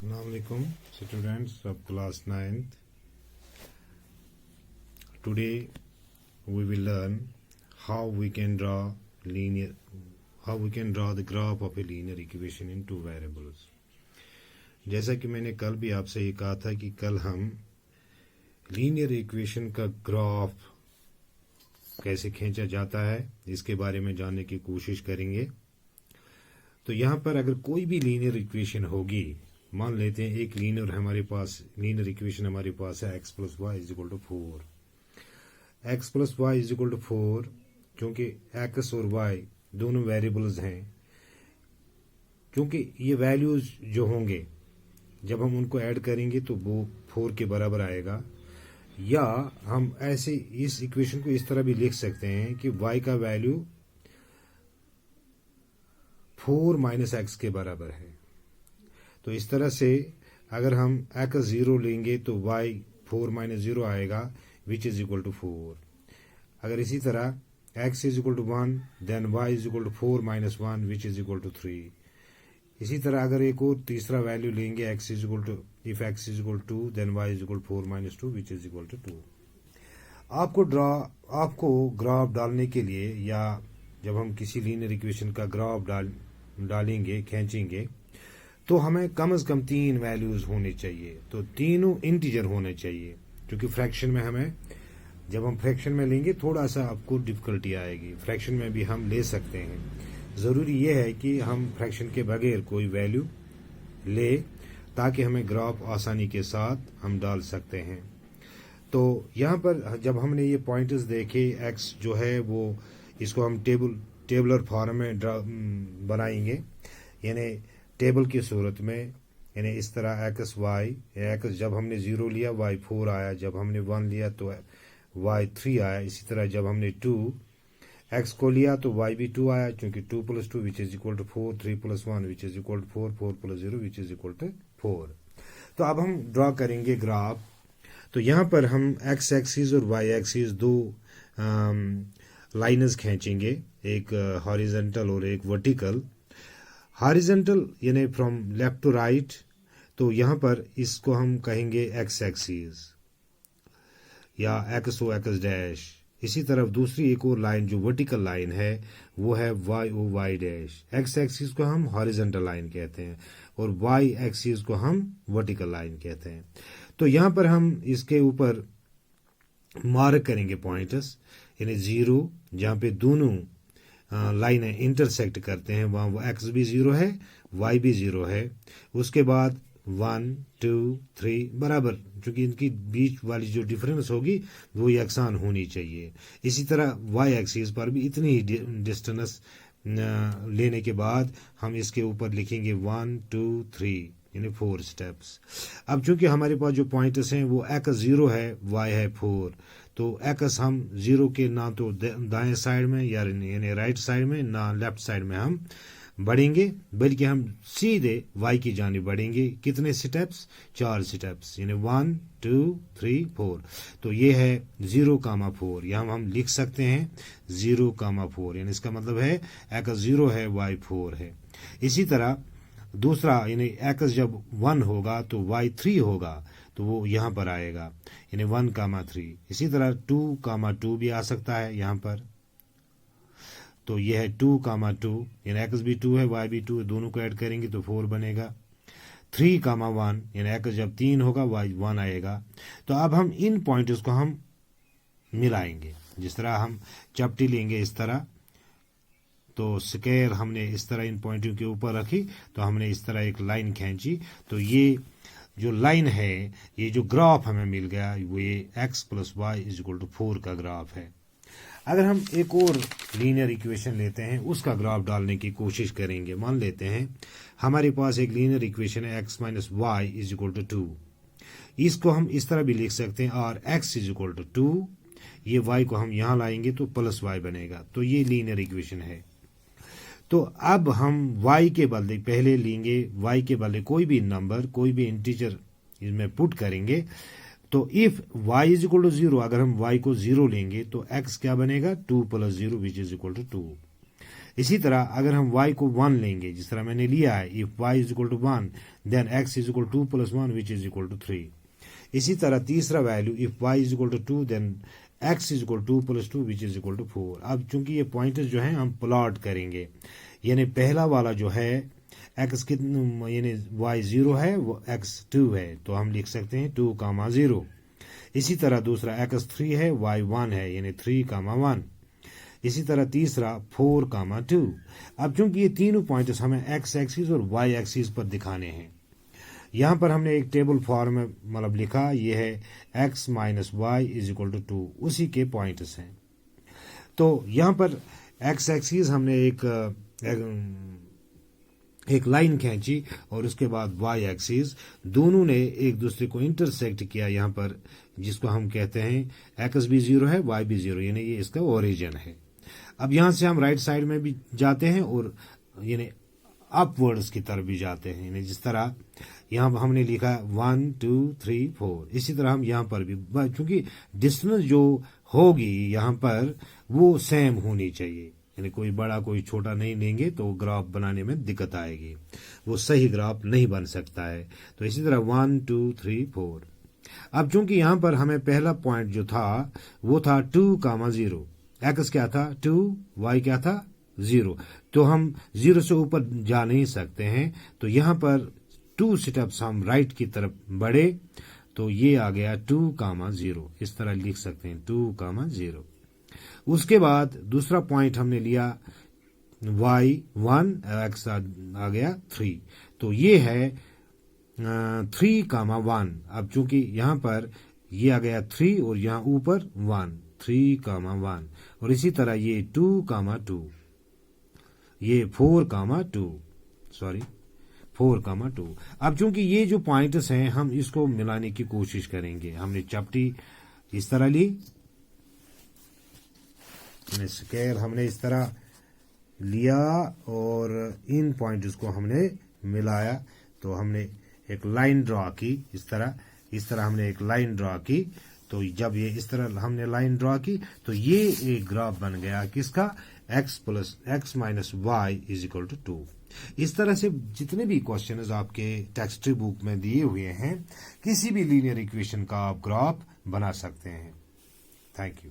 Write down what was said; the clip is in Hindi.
Assalamualaikum students of class 9th. Today we will learn how we can draw the graph of a linear equation in two variables. जैसा कि मैंने कल भी आपसे ये कहा था कि कल हम लीनियर इक्वेशन का ग्राफ कैसे खींचा जाता है इसके बारे में जानने की कोशिश करेंगे। तो यहाँ पर अगर कोई भी लीनियर इक्वेशन होगी, मान लेते हैं एक लीनियर इक्वेशन हमारे पास है x plus y is equal to 4। x plus y is equal to 4, क्योंकि x और y दोनों वेरिएबल्स हैं, क्योंकि ये वैल्यूज जो होंगे जब हम उनको ऐड करेंगे तो वो 4 के बराबर आएगा। या हम ऐसे इस इक्वेशन को इस तरह भी लिख सकते हैं कि y का वैल्यू 4 माइनस एक्स के बराबर है। तो इस तरह से अगर हम x 0 लेंगे तो y 4 माइनस 0 आएगा विच इज इक्वल टू 4। अगर इसी तरह x is equal to 1 then y is equal to 4 minus 1 which is equal to 3। इसी तरह अगर एक और तीसरा वैल्यू लेंगे x is equal to if x is equal to 2 then y is equal to 4 minus 2 which is equal to 2। आपको ग्राफ डालने के लिए या जब हम किसी लीनियर इक्वेशन का ग्राफ डालेंगे खींचेंगे तो हमें कम से कम 3 वैल्यूज होने चाहिए। तो तीनों इंटीजर होने चाहिए, क्योंकि फ्रैक्शन में जब हम फ्रैक्शन में लेंगे थोड़ा सा आपको डिफिकल्टी आएगी। फ्रैक्शन में भी हम ले सकते हैं, ज़रूरी यह है कि हम फ्रैक्शन के बगैर कोई वैल्यू ले ताकि हमें ग्राफ आसानी के साथ हम डाल सकते हैं। तो यहाँ पर जब हमने ये पॉइंटर्स देखे, एक्स जो है वो इसको हम टेबुलर फॉर्म में बनाएंगे, यानी टेबल की सूरत में, यानी इस तरह एक्स वाई, एक्स जब हमने 0 लिया y 4 आया, जब हमने 1 लिया तो y 3 आया। इसी तरह जब हमने 2 x को लिया तो y भी 2 आया, क्योंकि 2 plus 2 which is equal to 4, 3 plus 1 which is equal to 4, 4 plus 0 which is equal to 4। तो अब हम ड्रॉ करेंगे ग्राफ। तो यहाँ पर हम x एक्सिस और y एक्सिस दो लाइन्स खींचेंगे, एक हॉरिजॉन्टल और एक वर्टिकल। हॉरिजॉन्टल यानी फ्रॉम लेफ्ट टू राइट, तो यहाँ पर इसको हम कहेंगे x एक्सिस या x ओ x डैश। इसी तरफ दूसरी एक और लाइन जो वर्टिकल लाइन है वो है y ओ y डैश। x एक्सिस को हम हॉरिजॉन्टल लाइन कहते हैं और y एक्सिस को हम वर्टिकल लाइन कहते हैं। तो यहाँ पर हम इसके ऊपर मार्क करेंगे पॉइंट्स, यानी 0 जहाँ पे दोनों लाइनें इंटरसेक्ट करते हैं वहाँ वो x भी 0 है, y भी 0 है। उसके बाद 1 2 3 बराबर, क्योंकि इनकी बीच वाली जो डिफरेंस होगी वो यकसान होनी चाहिए। इसी तरह y एक्सिस पर भी इतनी ही डिस्टेंस लेने के बाद हम इसके ऊपर लिखेंगे 1 2 3 यानी 4 स्टेप्स। अब चूंकि हमारे पास जो पॉइंट्स हैं वो x 0 है, y है 4, तो x हम 0 के ना तो दाएं साइड में यानी राइट साइड में ना लेफ्ट साइड में हम बढ़ेंगे, बल्कि हम सीधे y की जानिब बढ़ेंगे। कितने स्टेप्स? 4 स्टेप्स, यानी 1 2 3 4। तो ये है 0,4। यहाँ हम लिख सकते हैं 0,4, यानी इसका मतलब है x 0 है, y 4 है। इसी तरह दूसरा, यानी x जब 1 होगा तो y 3 होगा, तो वो यहाँ पर आएगा, यानी 1,3। इसी तरह 2,2 भी आ सकता है यहाँ पर, तो ये है 2,2, यानी x भी 2 है, y भी 2 है, दोनों को ऐड करेंगे तो 4 बनेगा। 3,1, यानी x जब 3 होगा y 1 आएगा। तो अब हम इन पॉइंट्स को हम मिलाएंगे, जिस तरह हम चपटी लेंगे इस तरह, तो स्क्वायर हमने इस तरह इन पॉइंटों के ऊपर रखी, तो हमने इस तरह एक लाइन खींची, तो ये जो लाइन है, ये जो ग्राफ हमें मिल गया वो ये x plus y is equal to 4 का ग्राफ है। अगर हम एक और लीनियर इक्वेशन लेते हैं उसका ग्राफ डालने की कोशिश करेंगे। मान लेते हैं हमारे पास एक लीनियर इक्वेशन है x minus y is equal to 2। इसको हम इस तरह भी लिख सकते हैं और x इज इक्वल टू 2, ये y को हम यहाँ लाएंगे तो प्लस y बनेगा। तो ये लीनियर इक्वेशन है। तो अब हम y के बदले पहले लेंगे, y के बदले कोई भी नंबर, कोई भी इंटीजर इसमें पुट करेंगे। तो if y is equal to 0, अगर हम y को 0 लेंगे तो x क्या बनेगा? 2 plus 0 which is equal to 2। इसी तरह अगर हम y को 1 लेंगे, जिस तरह मैंने लिया है, if y is equal to 1 then x is equal to 2 plus 1 which is equal to 3। इसी तरह तीसरा value, if y is equal to 2 then x is equal to 2 plus 2 which is equal to 4। अब चूंकि ये पॉइंट्स जो हैं हम प्लॉट करेंगे, यानी पहला वाला जो है x यानी y 0 है, वो x 2 है, तो हम लिख सकते हैं 2, 0। इसी तरह दूसरा x 3 है, y 1 है, यानी 3, 1। इसी तरह तीसरा 4, 2। अब चूंकि ये तीनों पॉइंट्स हमें x एक्सिस और y एक्सिस पर दिखाने हैं, यहाँ पर हमने एक टेबल फॉर्म में मतलब लिखा, ये है x minus y is equal to 2, उसी के पॉइंट्स हैं। तो यहाँ पर x एक्सिस हमने एक लाइन खींची और उसके बाद y एक्सिस, दोनों ने एक दूसरे को इंटरसेक्ट किया यहाँ पर, जिसको हम कहते हैं x भी 0 है, y भी 0, यानी ये इसका ओरिजिन है। अब यहाँ से हम राइट साइड में भी जाते हैं और यानी अपवर्ड्स की तरफ भी जाते हैं, यानी जिस तरह यहाँ हमने लिखा 1, 2, 3, 4, इसी तरह हम यहाँ पर भी, चूंकि डिस्टेंस जो होगी यहाँ पर वो सेम होनी चाहिए, यानी कोई बड़ा कोई छोटा नहीं लेंगे तो ग्राफ बनाने में दिक्कत आएगी, वो सही ग्राफ नहीं बन सकता है। तो इसी तरह 1, 2, 3, 4। अब चूंकि यहाँ पर हमें पहला पॉइंट जो था वो था 2, 0, x क्या था 2, y क्या था 0, तो हम 0 से ऊपर जा नहीं सकते हैं, तो यहाँ पर 2 स्टेप्स हम राइट की तरफ बढ़े तो ये आ गया 2, 0, इस तरह लिख सकते हैं 2, 0। उसके बाद दूसरा पॉइंट हमने लिया y 1, x आ गया 3, तो ये है 3, 1। अब चूंकि यहाँ पर ये आ गया 3 और यहाँ ऊपर 1, 3, 1, और इसी तरह ये 2, 2, ये 4, 2। अब चूंकि ये जो पॉइंट्स हैं हम इसको मिलाने की कोशिश करेंगे। हमने चपटी इस तरह ली, स्केल हमने इस तरह लिया और इन पॉइंट्स को हमने मिलाया, तो हमने एक लाइन ड्रॉ की, इस तरह हमने एक लाइन ड्रॉ की। तो जब ये इस तरह हमने लाइन ड्रॉ की तो ये एक ग्राफ बन गया किसका, x minus y is equal to 2। इस तरह से जितने भी क्वेश्चन आपके टेक्स्ट बुक में दिए हुए हैं, किसी भी लीनियर इक्वेशन का आप ग्राफ बना सकते हैं। Thank you.